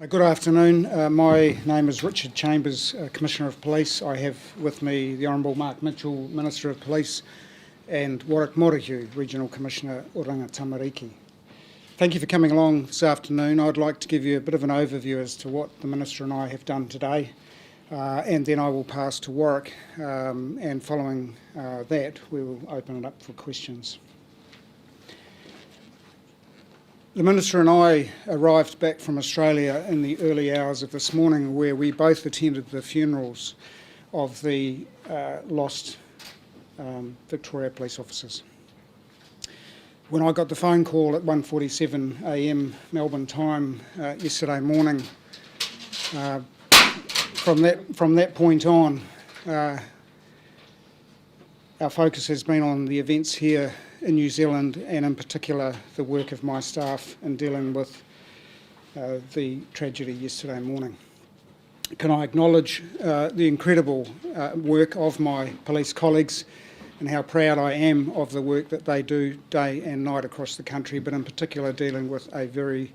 Good afternoon. My name is Richard Chambers, Commissioner of Police. I have with me the Honourable Mark Mitchell, Minister of Police, and Warwick Morihue, Regional Commissioner o Rangatamariki. Thank you for coming along this afternoon. I'd like to give you a bit of an overview as to what the Minister and I have done today, and then I will pass to Warwick, and following that we will open it up for questions. The Minister and I arrived back from Australia in the early hours of this morning, where we both attended the funerals of the lost Victoria police officers. When I got the phone call at 1:47 a.m. Melbourne time yesterday morning, from that point on, our focus has been on the events here in New Zealand, and in particular the work of my staff in dealing with the tragedy yesterday morning. Can I acknowledge the incredible work of my police colleagues and how proud I am of the work that they do day and night across the country, but in particular dealing with a very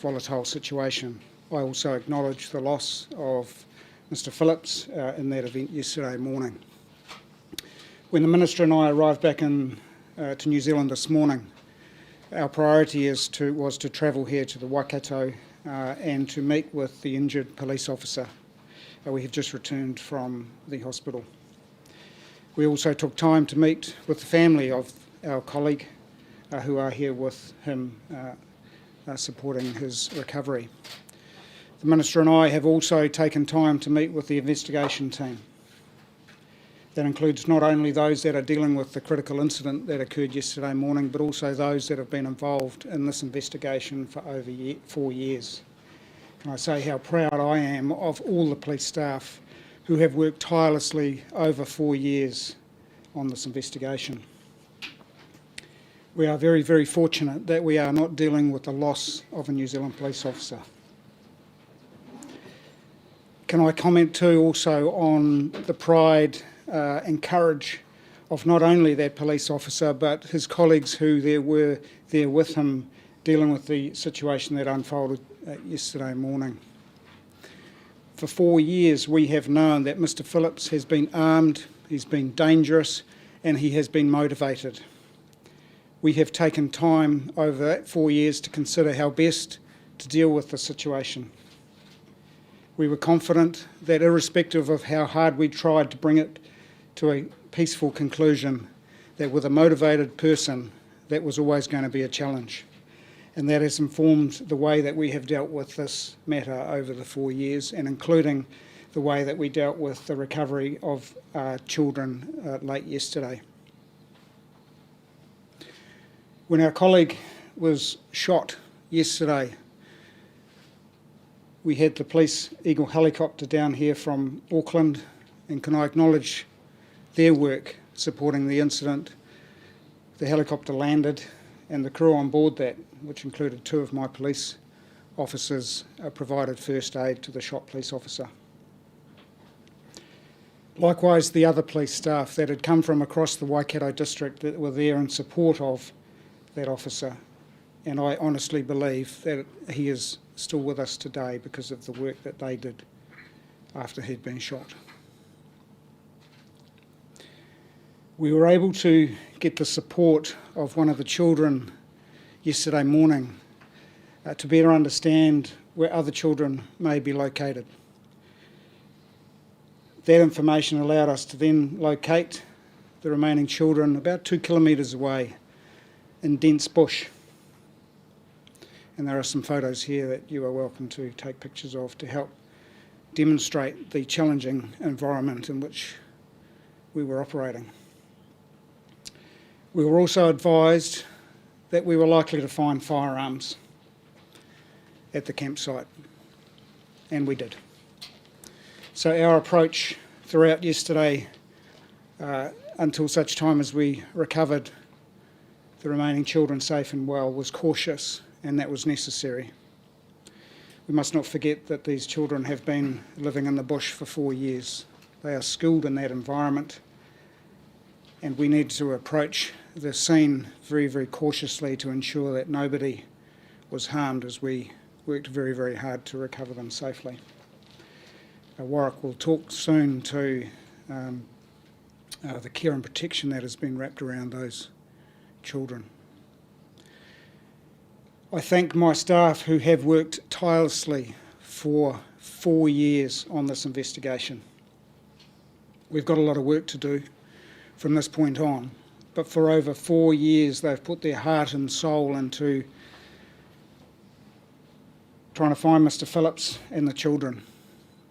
volatile situation. I also acknowledge the loss of Mr. Phillips in that event yesterday morning. When the Minister and I arrived back to New Zealand this morning, our priority was to travel here to the Waikato and to meet with the injured police officer. We have just returned from the hospital. We also took time to meet with the family of our colleague who are here with him supporting his recovery. The Minister and I have also taken time to meet with the investigation team. That includes not only those that are dealing with the critical incident that occurred yesterday morning, but also those that have been involved in this investigation for over 4 years. Can I say how proud I am of all the police staff who have worked tirelessly over 4 years on this investigation. We are very, very fortunate that we are not dealing with the loss of a New Zealand police officer. Can I comment too also on the pride and courage of not only that police officer but his colleagues who were there with him dealing with the situation that unfolded yesterday morning. For 4 years we have known that Mr. Phillips has been armed, he's been dangerous, and he has been motivated. We have taken time over that 4 years to consider how best to deal with the situation. We were confident that irrespective of how hard we tried to bring it to a peaceful conclusion, that with a motivated person, that was always going to be a challenge. And that has informed the way that we have dealt with this matter over the 4 years, and including the way that we dealt with the recovery of children late yesterday. When our colleague was shot yesterday, we had the police Eagle helicopter down here from Auckland, and can I acknowledge their work supporting the incident. The helicopter landed and the crew on board that, which included 2 of my police officers, provided first aid to the shot police officer. Likewise, the other police staff that had come from across the Waikato district that were there in support of that officer, and I honestly believe that he is still with us today because of the work that they did after he'd been shot. We were able to get the support of one of the children yesterday morning to better understand where other children may be located. That information allowed us to then locate the remaining children about 2 kilometres away in dense bush. And there are some photos here that you are welcome to take pictures of to help demonstrate the challenging environment in which we were operating. We were also advised that we were likely to find firearms at the campsite, and we did. So our approach throughout yesterday, until such time as we recovered the remaining children safe and well, was cautious, and that was necessary. We must not forget that these children have been living in the bush for 4 years. They are skilled in that environment, and we need to approach the scene very, very cautiously to ensure that nobody was harmed as we worked very, very hard to recover them safely. Warwick will talk soon to the care and protection that has been wrapped around those children. I thank my staff who have worked tirelessly for 4 years on this investigation. We've got a lot of work to do from this point on, but for over 4 years they've put their heart and soul into trying to find Mr. Phillips and the children.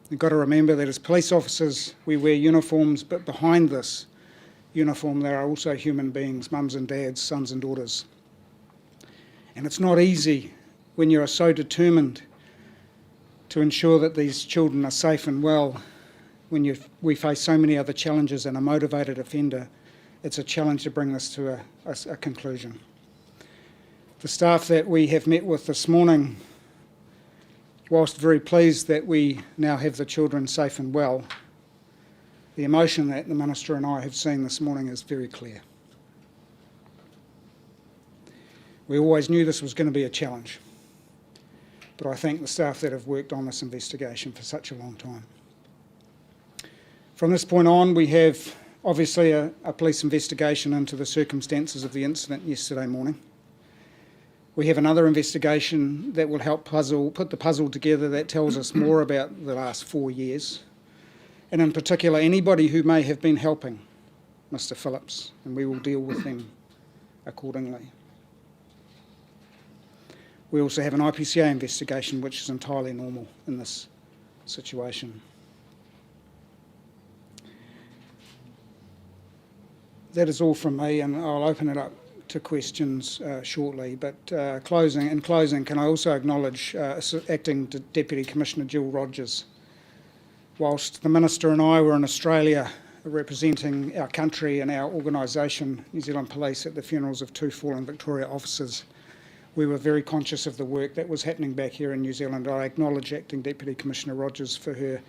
You've got to remember that as police officers we wear uniforms, but behind this uniform there are also human beings, mums and dads, sons and daughters. And it's not easy when you are so determined to ensure that these children are safe and well. When we face so many other challenges and a motivated offender, it's a challenge to bring this to a conclusion. The staff that we have met with this morning, whilst very pleased that we now have the children safe and well, the emotion that the Minister and I have seen this morning is very clear. We always knew this was going to be a challenge, but I thank the staff that have worked on this investigation for such a long time. From this point on, we have obviously a police investigation into the circumstances of the incident yesterday morning. We have another investigation that will help put the puzzle together that tells us more about the last 4 years, and in particular anybody who may have been helping Mr. Phillips, and we will deal with them accordingly. We also have an IPCA investigation, which is entirely normal in this situation. That is all from me, and I'll open it up to questions shortly. But in closing, can I also acknowledge Acting Deputy Commissioner Jill Rogers. Whilst the Minister and I were in Australia representing our country and our organisation, New Zealand Police, at the funerals of 2 fallen Victoria officers, we were very conscious of the work that was happening back here in New Zealand. I acknowledge Acting Deputy Commissioner Rogers for her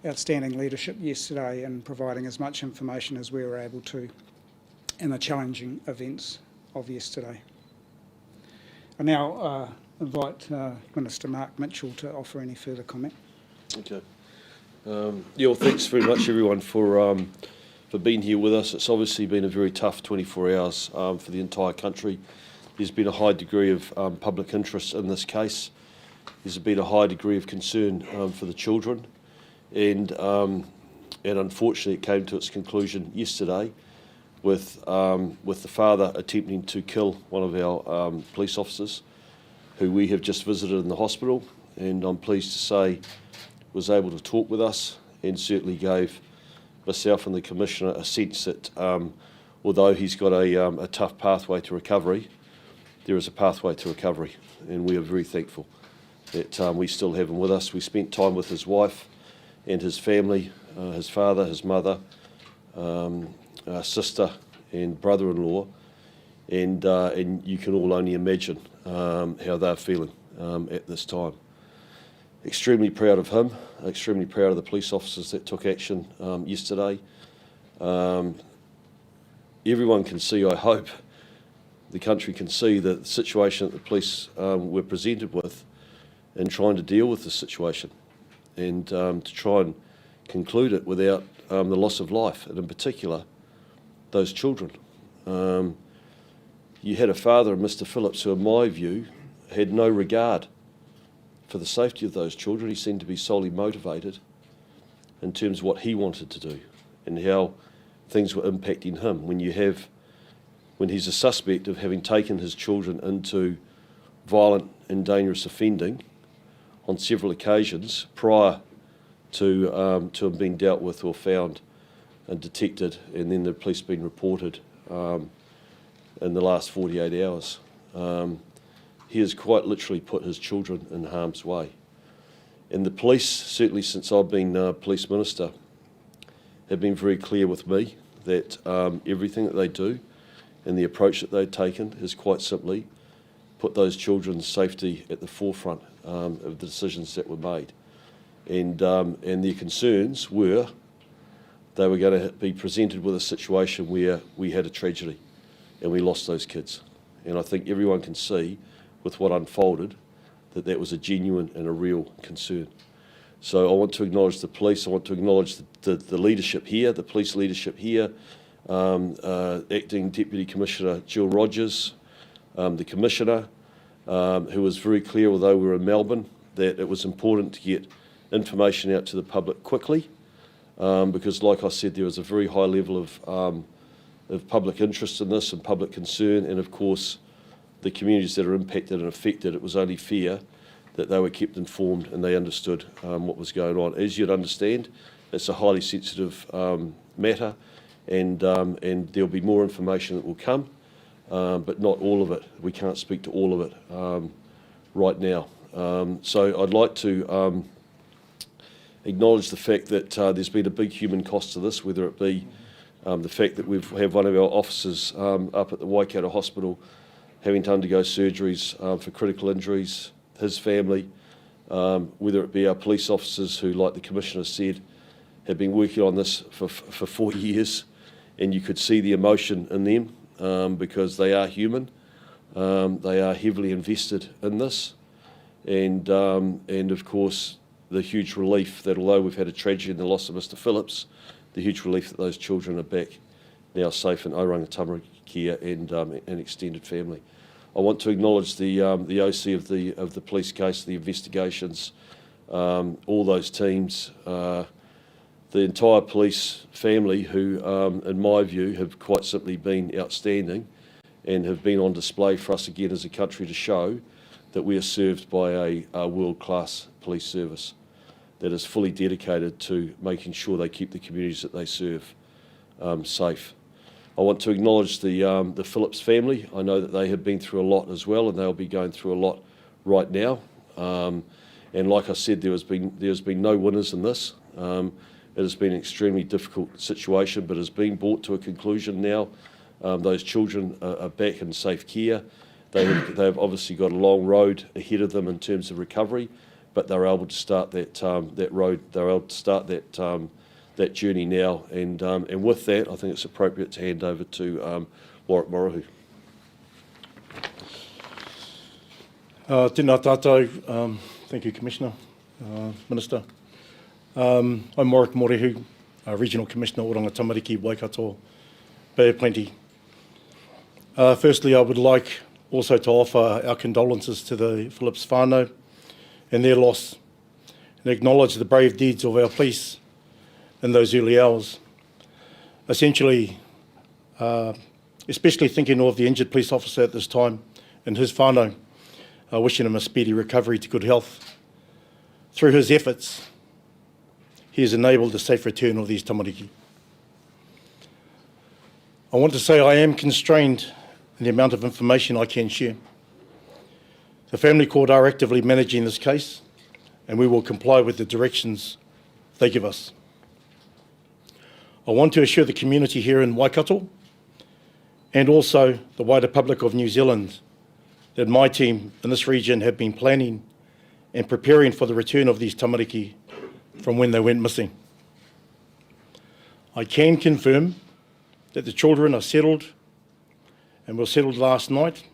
outstanding leadership yesterday and providing as much information as we were able to in the challenging events of yesterday. I now invite Minister Mark Mitchell to offer any further comment. Okay. Well, thanks very much everyone for being here with us. It's obviously been a very tough 24 hours for the entire country. There's been a high degree of public interest in this case. There's been a high degree of concern for the children, and unfortunately it came to its conclusion yesterday with the father attempting to kill one of our police officers, who we have just visited in the hospital, and I'm pleased to say was able to talk with us and certainly gave myself and the Commissioner a sense that although he's got a tough pathway to recovery, there is a pathway to recovery, and we are very thankful that we still have him with us. We spent time with his wife and his family, his father, his mother, sister and brother-in-law, and you can all only imagine how they're feeling at this time. Extremely proud of him, extremely proud of the police officers that took action yesterday. Everyone can see, I hope, the country can see the situation that the police were presented with in trying to deal with the situation and to try and conclude it without the loss of life, and in particular, those children. You had a father, Mr. Phillips, who in my view had no regard for the safety of those children. He seemed to be solely motivated in terms of what he wanted to do and how things were impacting him. When he's a suspect of having taken his children into violent and dangerous offending on several occasions prior to him being dealt with or found and detected, and then the police being reported in the last 48 hours. He has quite literally put his children in harm's way. And the police, certainly since I've been police minister, have been very clear with me that everything that they do and the approach that they've taken is quite simply put those children's safety at the forefront of the decisions that were made. And their concerns were they were going to be presented with a situation where we had a tragedy and we lost those kids. And I think everyone can see with what unfolded that that was a genuine and a real concern. So I want to acknowledge the police, I want to acknowledge the leadership here, the police leadership here, Acting Deputy Commissioner Jill Rogers, the Commissioner, who was very clear, although we were in Melbourne, that it was important to get information out to the public quickly, because like I said, there was a very high level of public interest in this and public concern, and of course the communities that are impacted and affected, it was only fair that they were kept informed and they understood what was going on. As you'd understand, it's a highly sensitive matter, and there'll be more information that will come, but not all of it. We can't speak to all of it right now. So I'd like to acknowledge the fact that there's been a big human cost to this, whether it be the fact that we've had one of our officers up at the Waikato Hospital having to undergo surgeries for critical injuries, his family, whether it be our police officers who, like the Commissioner said, have been working on this for 4 years, and you could see the emotion in them because they are human, they are heavily invested in this, and of course the huge relief that although we've had a tragedy in the loss of Mr. Phillips, the huge relief that those children are back now safe in Auranga Tamariki care and extended family. I want to acknowledge the OC of the police case, the investigations, all those teams, the entire police family who, in my view, have quite simply been outstanding and have been on display for us again as a country to show that we are served by a world-class police service that is fully dedicated to making sure they keep the communities that they serve safe. I want to acknowledge the Phillips family. I know that they have been through a lot as well, and they'll be going through a lot right now. And like I said, there's been no winners in this. It has been an extremely difficult situation, but has been brought to a conclusion now. Those children are back in safe care. They've obviously got a long road ahead of them in terms of recovery, but they're able to start that road. They're able to start that journey now, and with that, I think it's appropriate to hand over to Warwick Morohu. Tēnā tātou, thank you, Commissioner, Minister. I'm Warwick Morohu, Regional Commissioner, Oranga Tamariki, Waikato, Bay of Plenty. Firstly, I would like also to offer our condolences to the Phillips whānau and their loss, and acknowledge the brave deeds of our police in those early hours. Essentially, especially thinking of the injured police officer at this time and his whānau, wishing him a speedy recovery to good health. Through his efforts, he has enabled the safe return of these tamariki. I want to say I am constrained in the amount of information I can share. The Family Court are actively managing this case, and we will comply with the directions they give us. I want to assure the community here in Waikato and also the wider public of New Zealand that my team in this region have been planning and preparing for the return of these tamariki from when they went missing. I can confirm that the children are settled and were settled last night.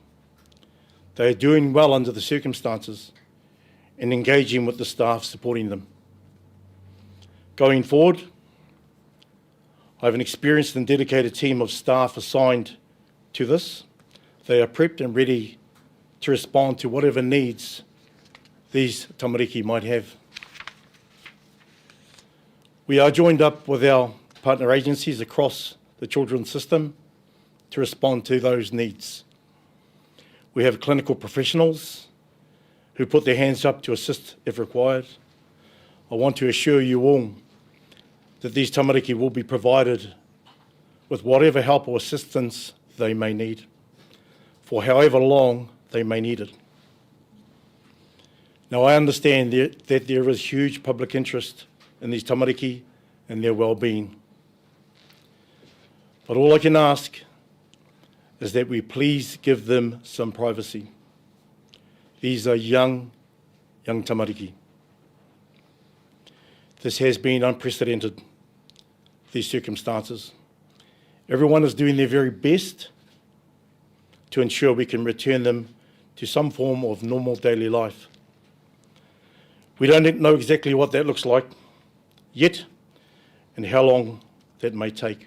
They are doing well under the circumstances and engaging with the staff supporting them. Going forward, I have an experienced and dedicated team of staff assigned to this. They are prepped and ready to respond to whatever needs these tamariki might have. We are joined up with our partner agencies across the children's system to respond to those needs. We have clinical professionals who put their hands up to assist if required. I want to assure you all that these tamariki will be provided with whatever help or assistance they may need, for however long they may need it. Now, I understand that there is huge public interest in these tamariki and their well-being. But all I can ask is that we please give them some privacy. These are young tamariki. This has been unprecedented, these circumstances. Everyone is doing their very best to ensure we can return them to some form of normal daily life. We don't know exactly what that looks like yet and how long that may take.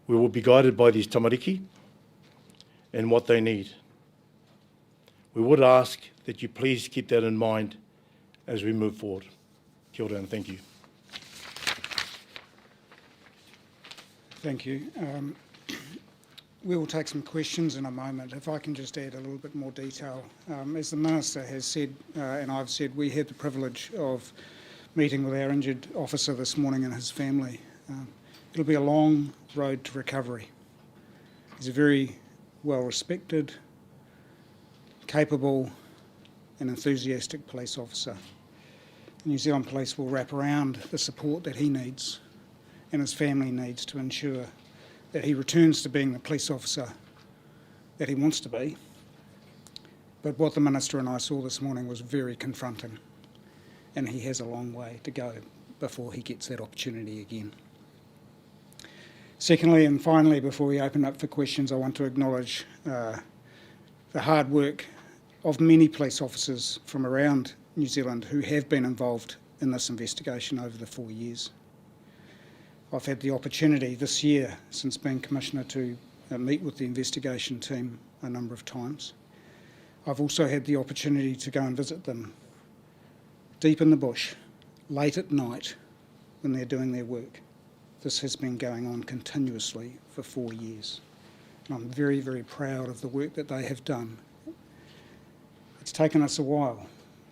We will be guided by these tamariki and what they need. We would ask that you please keep that in mind as we move forward. Kia ora and thank you. Thank you. We will take some questions in a moment. If I can just add a little bit more detail. As the Minister has said, and I've said, we had the privilege of meeting with our injured officer this morning and his family. It'll be a long road to recovery. He's a very well-respected, capable and enthusiastic police officer. The New Zealand Police will wrap around the support that he needs and his family needs to ensure that he returns to being the police officer that he wants to be. But what the Minister and I saw this morning was very confronting, and he has a long way to go before he gets that opportunity again. Secondly and finally, before we open up for questions, I want to acknowledge the hard work of many police officers from around New Zealand who have been involved in this investigation over the 4 years. I've had the opportunity this year, since being Commissioner, to meet with the investigation team a number of times. I've also had the opportunity to go and visit them deep in the bush, late at night, when they're doing their work. This has been going on continuously for 4 years. And I'm very, very proud of the work that they have done. It's taken us a while,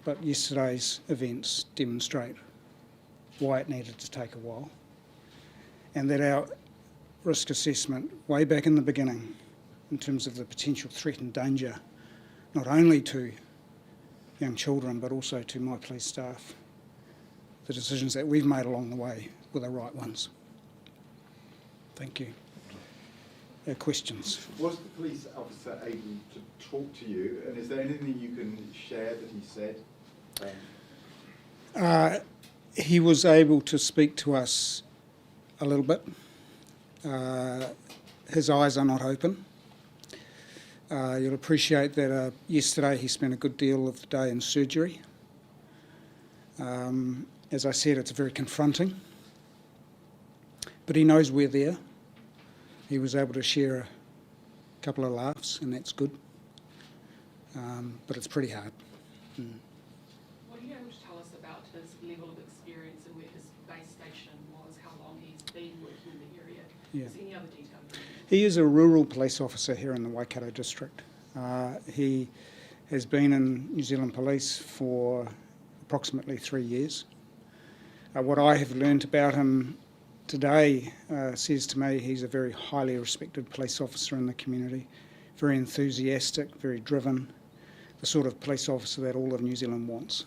but yesterday's events demonstrate why it needed to take a while, and that our risk assessment way back in the beginning, in terms of the potential threat and danger, not only to young children but also to my police staff, the decisions that we've made along the way were the right ones. Thank you. Questions? Was the police officer able to talk to you, and is there anything you can share that he said? He was able to speak to us a little bit. His eyes are not open. You'll appreciate that yesterday he spent a good deal of the day in surgery. As I said, it's very confronting, but he knows we're there. He was able to share a couple of laughs, and that's good, but it's pretty hard. What are you able to tell us about his level of experience and where his base station was, how long he's been working in the area? Yeah. Is there any other detail? He is a rural police officer here in the Waikato district. He has been in New Zealand Police for approximately 3 years. What I have learnt about him today says to me he's a very highly respected police officer in the community, very enthusiastic, very driven, the sort of police officer that all of New Zealand wants.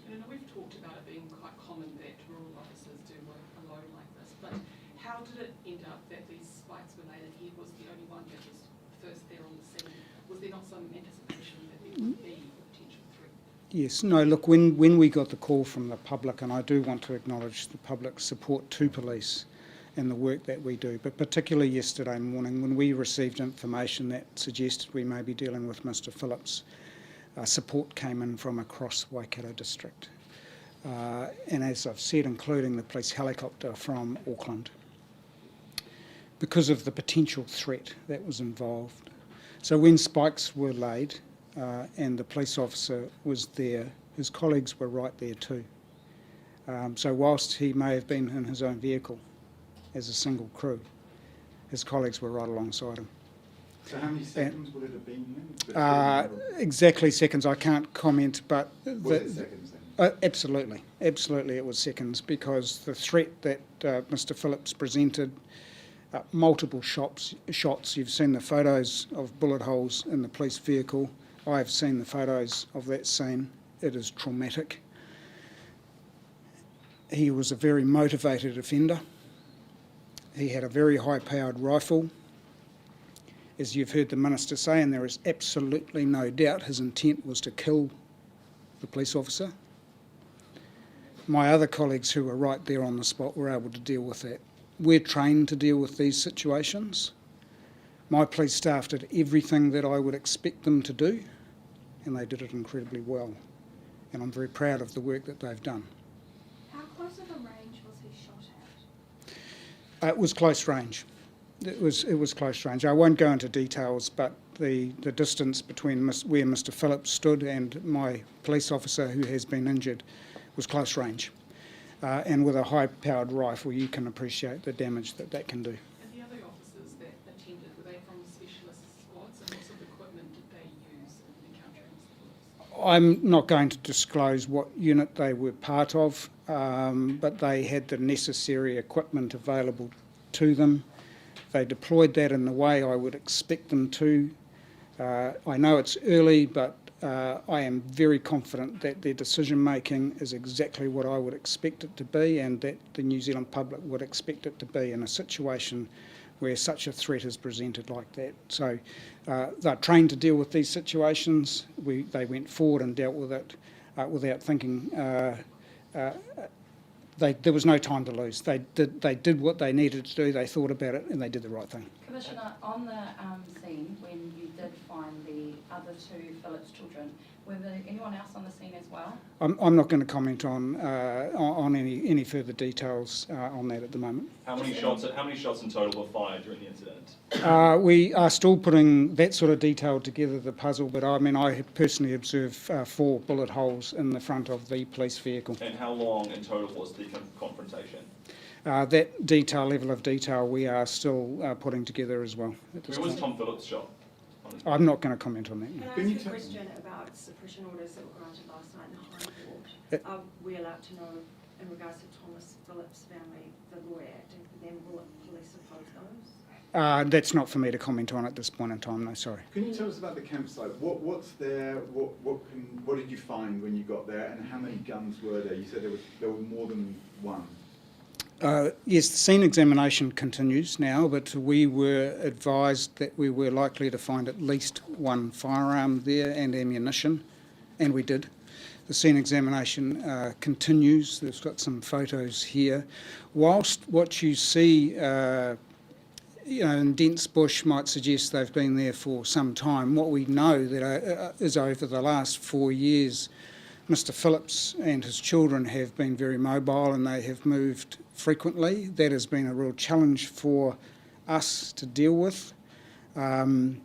And I know we've talked about it being quite common that rural officers do work alone like this, but how did it end up that these spikes were made and he was the only one that was first there on the scene? Was there not some anticipation that there would be a potential threat? Yes, no, look, when we got the call from the public, and I do want to acknowledge the public's support to police and the work that we do, but particularly yesterday morning when we received information that suggested we may be dealing with Mr. Phillips, support came in from across Waikato district. And as I've said, including the police helicopter from Auckland, because of the potential threat that was involved. So when spikes were laid and the police officer was there, his colleagues were right there too. So whilst he may have been in his own vehicle as a single crew, his colleagues were right alongside him. So how many seconds would it have been then? Exactly seconds, I can't comment, but... Was it seconds then? Absolutely, absolutely it was seconds, because the threat that Mr. Phillips presented, multiple shots, you've seen the photos of bullet holes in the police vehicle. I've seen the photos of that scene. It is traumatic. He was a very motivated offender. He had a very high-powered rifle. As you've heard the Minister say, and there is absolutely no doubt his intent was to kill the police officer. My other colleagues who were right there on the spot were able to deal with that. We're trained to deal with these situations. My police staff did everything that I would expect them to do, and they did it incredibly well. and I'm very proud of the work that they've done. How close of a range was he shot at? It was close range. It was close range. I won't go into details, but the distance between where Mr. Phillips stood and my police officer who has been injured was close range. And with a high-powered rifle, you can appreciate the damage that that can do. And the other officers that attended, were they from specialist squads, and what sort of equipment did they use in encountering Mr. Phillips? I'm not going to disclose what unit they were part of, but they had the necessary equipment available to them. They deployed that in the way I would expect them to. I know it's early, but I am very confident that their decision making is exactly what I would expect it to be, and that the New Zealand public would expect it to be in a situation where such a threat is presented like that. So they're trained to deal with these situations. They went forward and dealt with it without thinking. There was no time to lose. They did what they needed to do. They thought about it and they did the right thing. Commissioner, on the scene, when you did find the other two Phillips children, were there anyone else on the scene as well? I'm not going to comment on any further details on that at the moment. How many shots in total were fired during the incident? We are still putting that sort of detail together, the puzzle, but I mean, I have personally observed 4 bullet holes in the front of the police vehicle. And how long in total was the confrontation? That level of detail we are still putting together as well at this Where was point. Tom Phillips shot? I'm not going to comment on that. Can I Can you ask a tell- question about suppression orders that were granted last night in the High Court? Are we allowed to know, in regards to Thomas Phillips' family, the lawyer acting for them, will police oppose those? That's not for me to comment on at this point in time, no, sorry. Can you tell us about the campsite? What's there? What did you find when you got there? And how many guns were there? You said there were more than one. Yes, the scene examination continues now, but we were advised that we were likely to find at least one firearm there and ammunition, and we did. The scene examination continues. There's got some photos here. Whilst what you see in dense bush might suggest they've been there for some time, what we know that is over the last 4 years, Mr. Phillips and his children have been very mobile and they have moved frequently. That has been a real challenge for us to deal with. So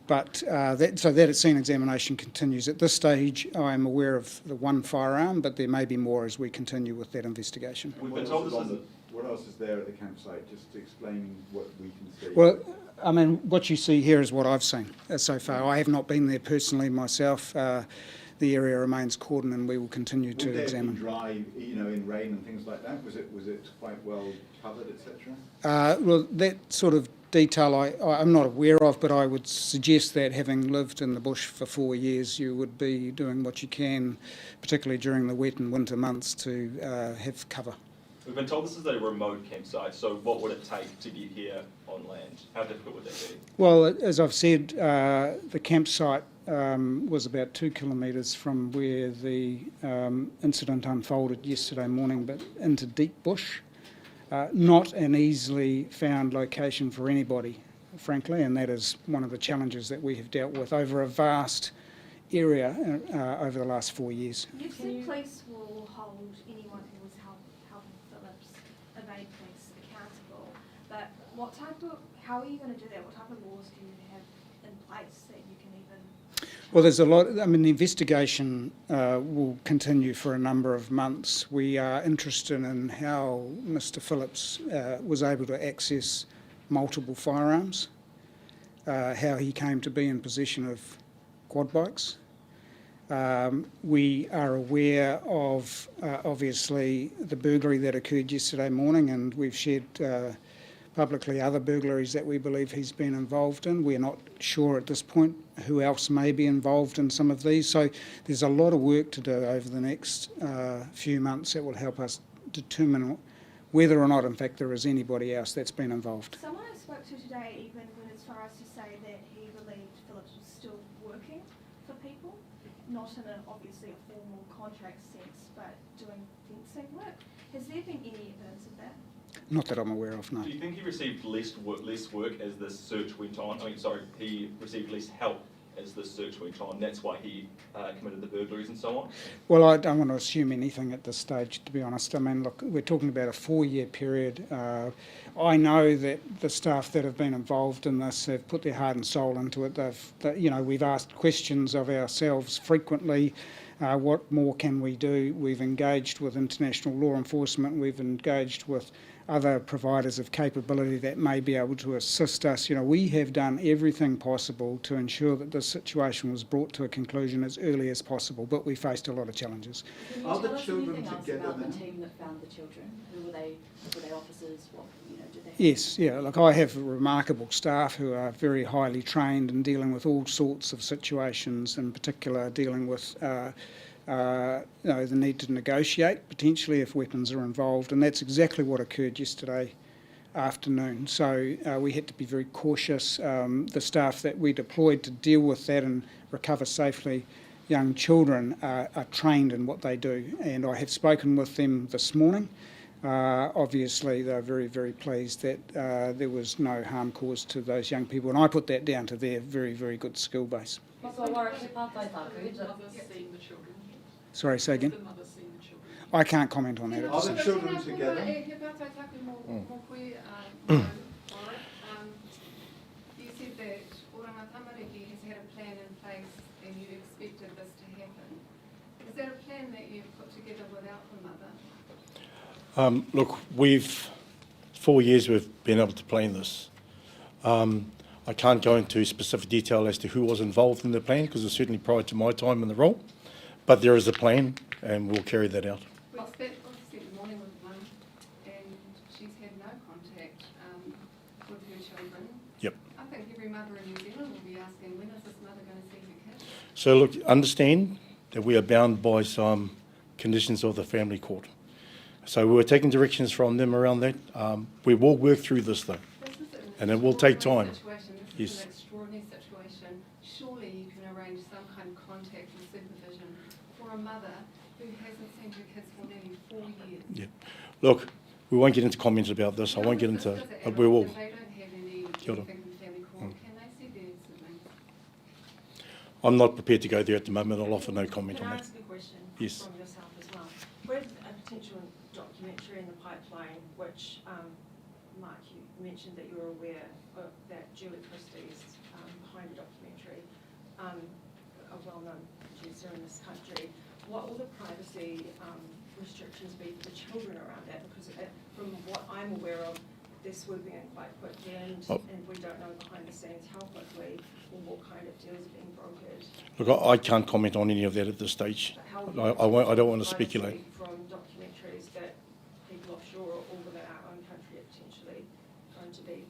that scene examination continues. At this stage, I am aware of the one firearm, but there may be more as we continue with that investigation. We've What been told else this is what else is there at the campsite? Just explaining what we can see. Well, I mean, what you see here is what I've seen so far. I have not been there personally myself. The area remains cordoned and we will continue to Would examine. they be dry, in rain and things like that? Was it quite well covered, etc.? Well, that sort of detail I'm not aware of, but I would suggest that having lived in the bush for 4 years, you would be doing what you can, particularly during the wet and winter months, to have cover. We've been told this is a remote campsite, so what would it take to get here on land? How difficult would that be? Well, as I've said, the campsite was about 2 kilometres from where the incident unfolded yesterday morning, but into deep bush. Not an easily found location for anybody, frankly, and that is one of the challenges that we have dealt with over a vast area over the last 4 years. You've said police will hold anyone who was helping Phillips evade police accountable, but how are you going to do that? What type of laws do you have in place that you can even... Well, there's a lot. I mean, the investigation will continue for a number of months. We are interested in how Mr. Phillips was able to access multiple firearms, how he came to be in possession of quad bikes. We are aware of, obviously, the burglary that occurred yesterday morning, and we've shared publicly other burglaries that we believe he's been involved in. We're not sure at this point who else may be involved in some of these. So there's a lot of work to do over the next few months that will help us determine whether or not, in fact, there is anybody else that's been involved. Someone I spoke to today even went as far as to say that he believed Phillips was still working for people, not in obviously a formal contract sense, but doing fencing work. Has there been any evidence of that? Not that I'm aware of, no. Do you think he received less work as this search went on? He received less help as the search went on. That's why he committed the burglaries and so on. Well, I don't want to assume anything at this stage, to be honest. I mean, look, we're talking about a 4-year period. I know that the staff that have been involved in this have put their heart and soul into it. We've asked questions of ourselves frequently. What more can we do? We've engaged with international law enforcement. We've engaged with other providers of capability that may be able to assist us. We have done everything possible to ensure that this situation was brought to a conclusion as early as possible, but we faced a lot of challenges. Can you Are the tell us children anything else together about now? the team that found the children? Who were they? Were they officers? What, did they? Yes, yeah. Look, I have remarkable staff who are very highly trained in dealing with all sorts of situations, in particular dealing with the need to negotiate, potentially if weapons are involved, and that's exactly what occurred yesterday afternoon. So we had to be very cautious. The staff that we deployed to deal with that and recover safely young children are trained in what they do, and I have spoken with them this morning. Obviously, they're very, very pleased that there was no harm caused to those young people, and I put that down to their very, very good skill base. Has the mother seen the children? Sorry, say again? Has the mother seen the children? I can't comment on that at Are this the stage. children together? You said that Oranga Tamariki has had a plan in place and you expected this to happen. Is that a plan that you've put together without the mother? Look, 4 years we've been able to plan this. I can't go into specific detail as to who was involved in the plan because it's certainly prior to my time in the role, but there is a plan and we'll carry that out. We spent obviously the morning with mum and she's had no contact with her children. Yep. I think every mother in New Zealand will be asking, when is this mother going to see her kids? So look, understand that we are bound by some conditions of the family court. So we were taking directions from them around that. We will work through this though, This is an and it will take extraordinary time. situation. Yes. This is an extraordinary situation. Surely you can arrange some kind of contact and supervision for a mother who hasn't seen her kids for nearly 4 years. Yeah. Look, we won't get into comments about this. I won't get into, but we will. If they don't have any Kia ora. anything from family court, can they see their siblings? I'm not prepared to go there at the moment. I'll offer no comment Can on I that. ask a question Yes. from yourself as well? With a potential documentary in the pipeline, which, Mark, you mentioned that you were aware of that Julie Christie's behind the documentary, a well-known producer in this country. What will the privacy restrictions be for the children around that? Because from what I'm aware of, they're swooping in quite quickly and we don't know behind the scenes how quickly or what kind of deals are being brokered. Look, I can't comment on any of that at this stage. How I don't want to speculate. From documentaries that people offshore or within our own country are potentially going to be.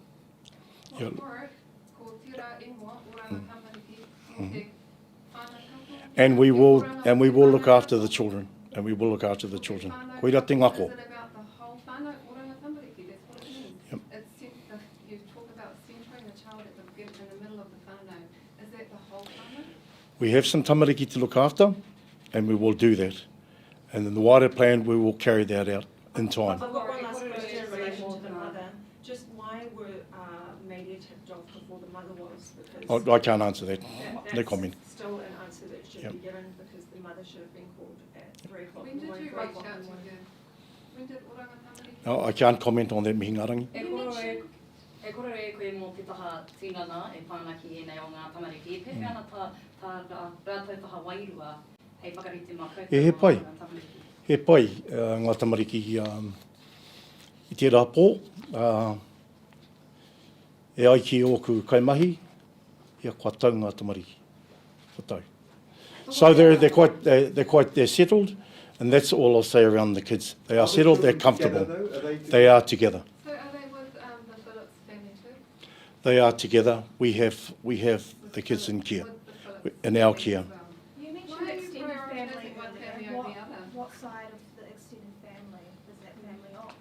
Yeah. Or, ko tira ingoa, oranga tamariki, o te whānau taupo. And we will look after the children. And we will look after the children. Koira te ngako. Is it about the whole whānau oranga tamariki? That's what it means. Yep. You talk about centering the child in the middle of the whānau. Is that the whole whānau? We have some tamariki to look after, and we will do that. And in the wider plan, we will carry that out in time. I've got one last question in relation to the mother. Just why were media tipped off before the mother was? Because I can't answer that. that's No comment. still an answer that should Yep. be given because the mother should have been called at 3 o'clock When in the did morning. you 4 reach o'clock out in to the morning. her? When did oranga tamariki? No, I can't comment on that, mihi ngarangi. E korore koe mō te taha tīngana e pānaki e nei o ngā tamariki. E pepe ana tā rātou taha wairua hei whakarite mā koutou E he pai. o ngā tamariki. He pai ngā tamariki i te rāpō. E ai ki oku kaimahi, ia kua tau ngā tamariki. Kua tau. So they're settled, and that's all I'll say around the kids. They are settled, they're comfortable. They are together. So are they with the Phillips family too? They are together. We have the kids in care, in our care. You mentioned Why are you extended family prioritising one family earlier. over the other? What side of the extended family is that family on?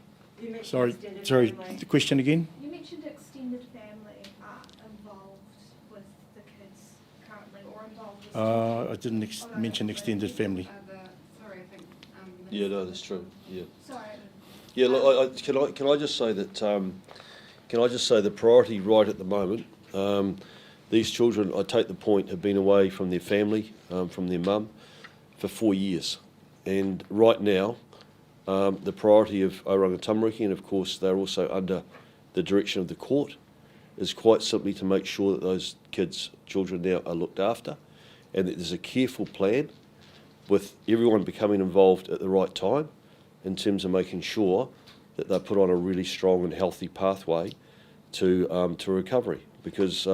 You mentioned Sorry, extended family. the question again? You mentioned extended family are involved with the kids currently or involved with I didn't mention extended family. Sorry, I think. Yeah, no, that's true. Yeah. Sorry. Yeah, look, can I just say that can I just say the priority right at the moment These children, I take the point, have been away from their family, from their mum, for 4 years. And right now, the priority of Oranga Tamariki, and of course they're also under the direction of the court, is quite simply to make sure that those children now are looked after, and that there's a careful plan with everyone becoming involved at the right time in terms of making sure that they're put on a really strong and healthy pathway to recovery, because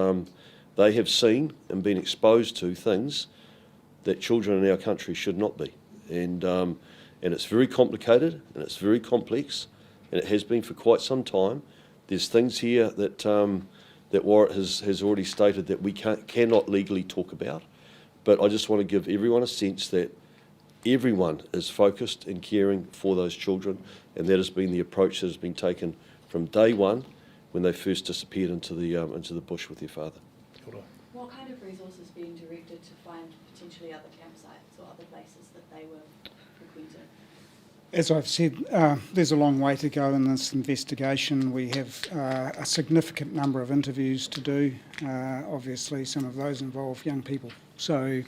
they have seen and been exposed to things that children in our country should not be. And it's very complicated and it's very complex, and it has been for quite some time. There's things here that that Warwick has already stated that we cannot legally talk about, but I just want to give everyone a sense that everyone is focused and caring for those children, and that has been the approach that has been taken from day one when they first disappeared into the bush with their father. What kind of resources being directed to find potentially other campsites or other places that they were frequented? As I've said, there's a long way to go in this investigation. We have a significant number of interviews to do. Obviously, some of those involve young people. So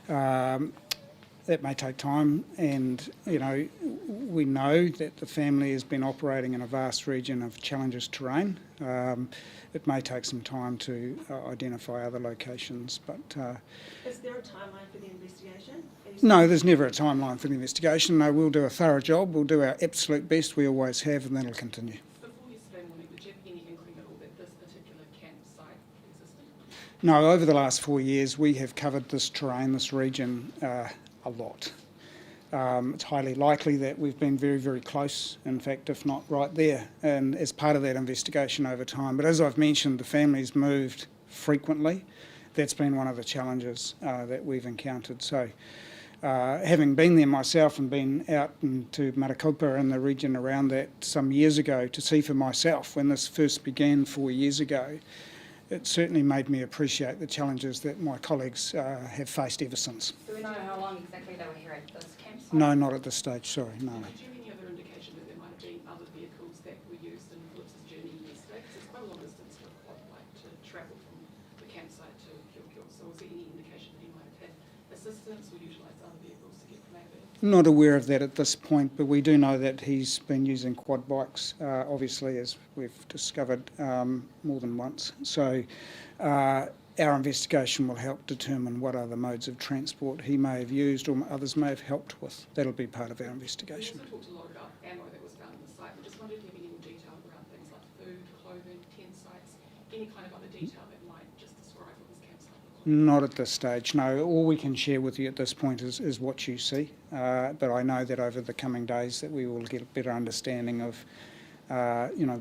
that may take time, and we know that the family has been operating in a vast region of challenges terrain. It may take some time to identify other locations, but... Is there a timeline for the investigation? No, there's never a timeline for the investigation. No, we'll do a thorough job, we'll do our absolute best, we always have, and that'll continue. Before yesterday morning, did you have any inkling at all that this particular campsite existed? No, over the last 4 years we have covered this terrain, this region, a lot. It's highly likely that we've been very, very close, in fact, if not right there, and as part of that investigation over time. But as I've mentioned, the family's moved frequently. That's been one of the challenges that we've encountered. So, having been there myself and been out into Marakopa and the region around that some years ago to see for myself when this first began 4 years ago, it certainly made me appreciate the challenges that my colleagues have faced ever since. Do we know how long exactly they were here at this campsite? No, not at this stage, sorry, no. Did you have any other indication that there might have been other vehicles that were used in Phillips' journey yesterday? Because it's quite a long distance for a quad bike to travel from the campsite to Kyoto. So was there any indication that he might have had assistance or utilised other vehicles to get from A to B? Not aware of that at this point, but we do know that he's been using quad bikes, obviously, as we've discovered more than once. So our investigation will help determine what other modes of transport he may have used or others may have helped with. That'll be part of our investigation. We also talked a lot about ammo that was found on the site. We just wondered if you have any more detail around things like food, clothing, tent sites, any kind of other detail that might just describe what this campsite looked like. Not at this stage, no. All we can share with you at this point is what you see. But I know that over the coming days that we will get a better understanding of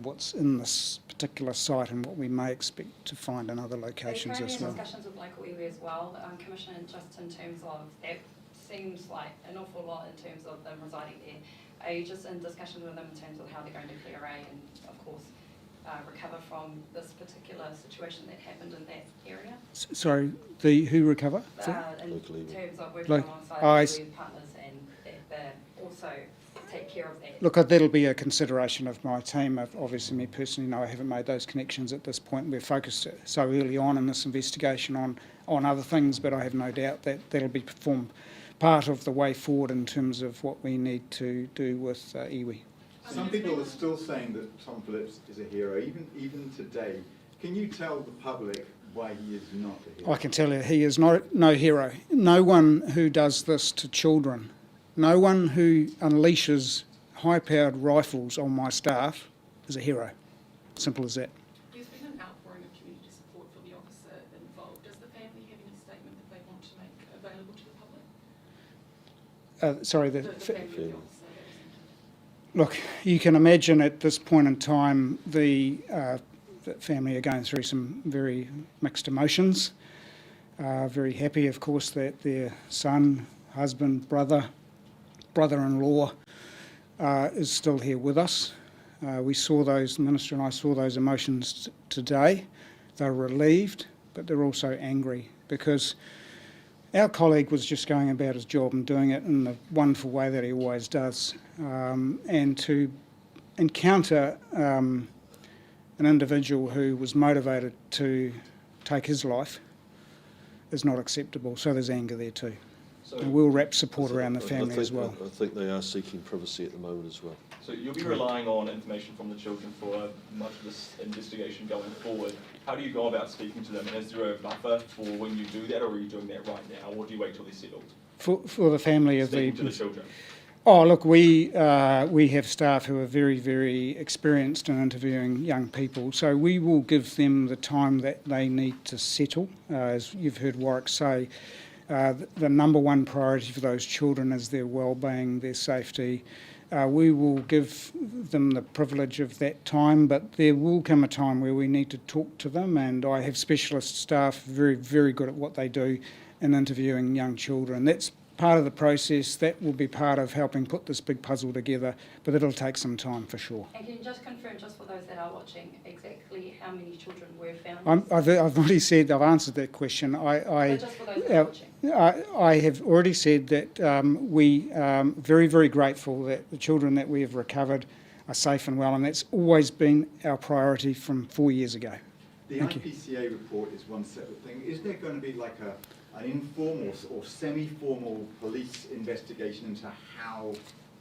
what's in this particular site and what we may expect to find in other locations as well. Discussions with local iwi as well, Commissioner, just in terms of that seems like an awful lot in terms of them residing there. Are you just in discussion with them in terms of how they're going to clear away and, of course, recover from this particular situation that happened in that area? Sorry, who recover? In terms of working alongside iwi partners and that also take care of that. Look, that'll be a consideration of my team. Obviously, me personally, no, I haven't made those connections at this point. We're focused so early on in this investigation on other things, but I have no doubt that that'll be part of the way forward in terms of what we need to do with iwi. Some people are still saying that Tom Phillips is a hero, even today. Can you tell the public why he is not a hero? I can tell you he is no hero. No one who does this to children, no one who unleashes high-powered rifles on my staff is a hero. Simple as that. There's been an outpouring of community support for the officer involved. Does the family have any statement that they want to make available to the public? Sorry, The family of the officer that was injured. Look, you can imagine at this point in time the family are going through some very mixed emotions. Very happy, of course, that their son, husband, brother-in-law is still here with us. We saw those, the Minister and I saw those emotions today. They're relieved, but they're also angry because our colleague was just going about his job and doing it in the wonderful way that he always does. And to encounter an individual who was motivated to take his life is not acceptable. So there's anger there too. So, And we'll wrap support around the family as well. I think they are seeking privacy at the moment as well. so you'll be relying on information from the children for much of this investigation going forward. How do you go about speaking to them? And is there a buffer for when you do that, or are you doing that right now, or do you wait till they're settled? For the family of Speaking to the children. Oh, look, we have staff who are very, very experienced in interviewing young people, so we will give them the time that they need to settle. As you've heard Warwick say, the number one priority for those children is their well-being, their safety. We will give them the privilege of that time, but there will come a time where we need to talk to them, and I have specialist staff very, very good at what they do in interviewing young children. That's part of the process. That will be part of helping put this big puzzle together, but it'll take some time for sure. And can you just confirm, just for those that are watching, exactly how many children were found? I've already said, I've answered that question. But just for those that are watching. I have already said that we are very, very grateful that the children that we have recovered are safe and well, and that's always been our priority from 4 years ago. The Thank you. IPCA report is one separate thing. Is there going to be like an informal or semi-formal police investigation into how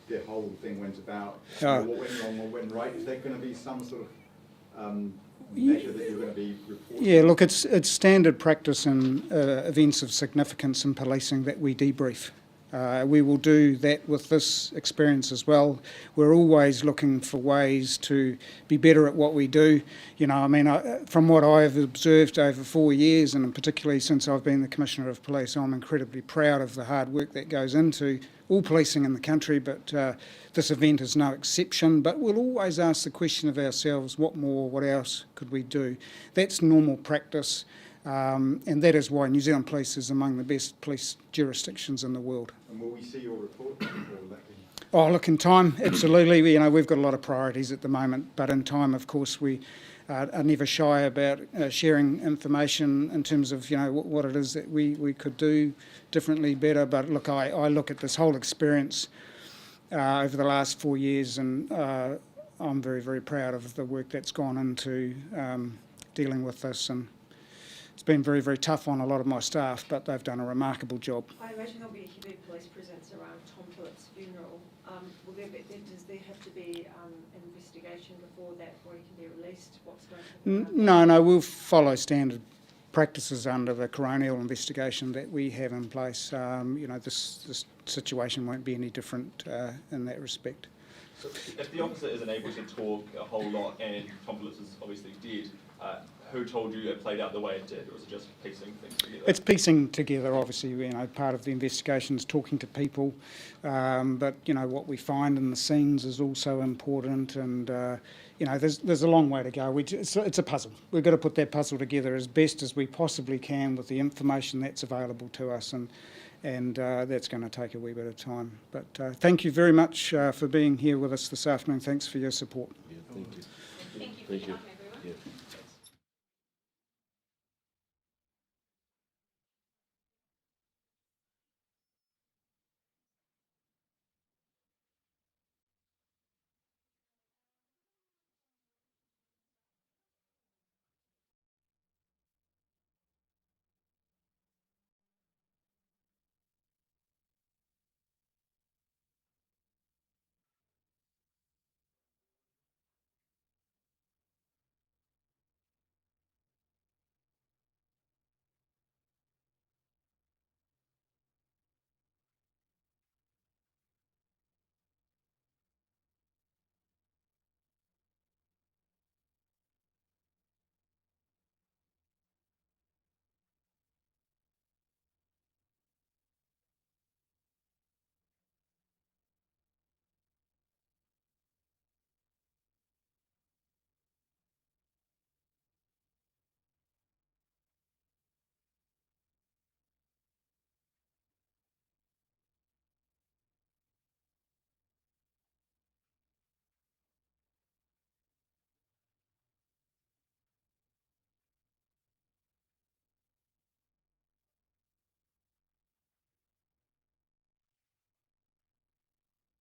the whole thing went about? What went wrong, what went right? Is there going to be some sort of measure that you're going to be reporting? Yeah, look, it's standard practice in events of significance in policing that we debrief. We will do that with this experience as well. We're always looking for ways to be better at what we do. You know, I mean, from what I've observed over 4 years, and particularly since I've been the Commissioner of Police, I'm incredibly proud of the hard work that goes into all policing in the country, but this event is no exception. But we'll always ask the question of ourselves, what more, what else could we do? That's normal practice. And that is why New Zealand Police is among the best police jurisdictions in the world. And will we see your report? Or will that be... Oh, look, in time, absolutely. You know, we've got a lot of priorities at the moment, but in time, of course, we are never shy about sharing information in terms of, you know, what it is that we could do differently, better. But look, I look at this whole experience over the last 4 years, and I'm very, very proud of the work that's gone into dealing with this. And it's been very, very tough on a lot of my staff, but they've done a remarkable job. I imagine there'll be a heavy police presence around Tom Phillips' funeral. Does there have to be an investigation before that body can be released? What's going to happen? No, we'll follow standard practices under the coronial investigation that we have in place. You know, this situation won't be any different in that respect. So if the officer isn't able to talk a whole lot, and Tom Phillips is obviously dead, who told you it played out the way it did, or was it just piecing things together? It's piecing together, obviously. You know, part of the investigation is talking to people, but you know what we find in the scenes is also important, and you know there's a long way to go. It's a puzzle. We've got to put that puzzle together as best as we possibly can with the information that's available to us, and that's going to take a wee bit of time. But thank you very much for being here with us this afternoon. Thanks for your support. Yeah, thank you. Thank you for Thank you. your time.